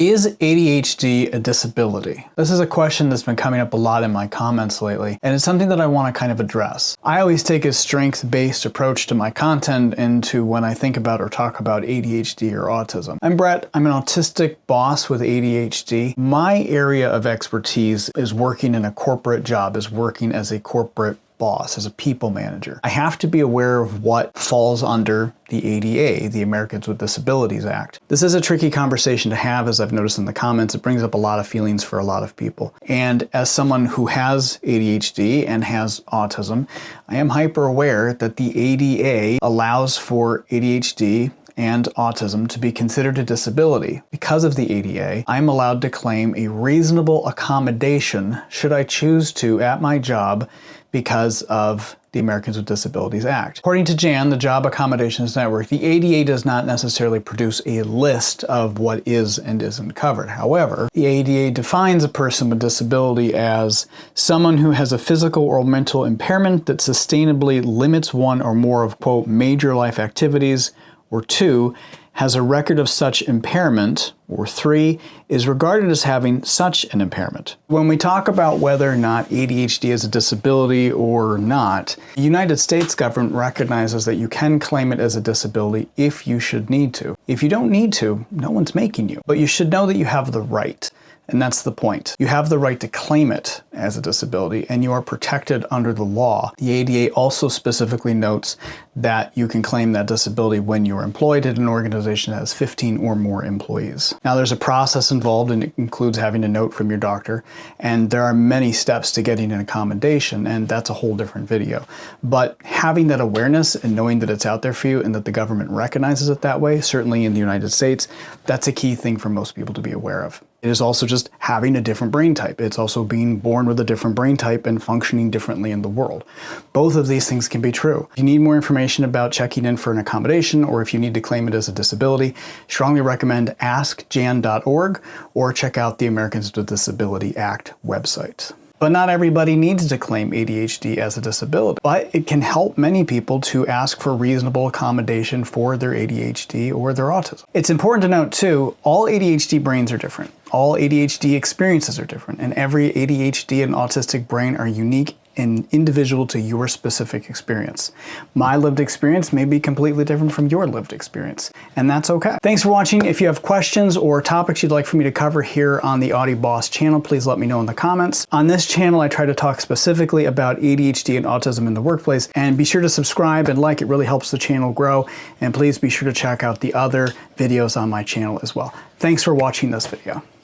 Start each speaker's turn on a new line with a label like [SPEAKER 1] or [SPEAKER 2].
[SPEAKER 1] Is ADHD a disability? This is a question that's been coming up a lot in my comments lately, and it's something that I want to kind of address. I always take a strength-based approach to my content into when I think about or talk about ADHD or autism. I'm Brett. I'm an autistic boss with ADHD. My area of expertise is working in a corporate job, is working as a corporate boss, as a people manager. I have to be aware of what falls under the ADA, the Americans with Disabilities Act. This is a tricky conversation to have, as I've noticed in the comments. It brings up a lot of feelings for a lot of people. And as someone who has ADHD and has autism, I am hyper aware that the ADA allows for ADHD and autism to be considered a disability. Because of the ADA, I'm allowed to claim a reasonable accommodation should I choose to at my job because of the Americans with Disabilities Act. According to Jan, the Job Accommodations Network, the ADA does not necessarily produce a list of what is and isn't covered. However, the ADA defines a person with disability as someone who has a physical or mental impairment that sustainably limits one or more of, quote, major life activities, or 2, has a record of such impairment, or 3, is regarded as having such an impairment. When we talk about whether or not ADHD is a disability or not, the United States government recognizes that you can claim it as a disability if you should need to. If you don't need to, no one's making you. But you should know that you have the right. And that's the point. You have the right to claim it as a disability, and you are protected under the law. The ADA also specifically notes that you can claim that disability when you're employed at an organization that has 15 or more employees. Now, there's a process involved, and it includes having a note from your doctor, and there are many steps to getting an accommodation, and that's a whole different video. But having that awareness and knowing that it's out there for you and that the government recognizes it that way, certainly in the United States, that's a key thing for most people to be aware of. It is also just having a different brain type. It's also being born with a different brain type and functioning differently in the world. Both of these things can be true. If you need more information about checking in for an accommodation, or if you need to claim it as a disability, strongly recommend askjan.org or check out the Americans with Disabilities Act website. But not everybody needs to claim ADHD as a disability, but it can help many people to ask for reasonable accommodation for their ADHD or their autism. It's important to note too, all ADHD brains are different. All ADHD experiences are different, and every ADHD and autistic brain are unique and individual to your specific experience. My lived experience may be completely different from your lived experience, and that's okay. Thanks for watching. If you have questions or topics you'd like for me to cover here on the AuDHDBoss channel, please let me know in the comments. On this channel, I try to talk specifically about ADHD and autism in the workplace, and be sure to subscribe and like. It really helps the channel grow, and please be sure to check out the other videos on my channel as well. Thanks for watching this video.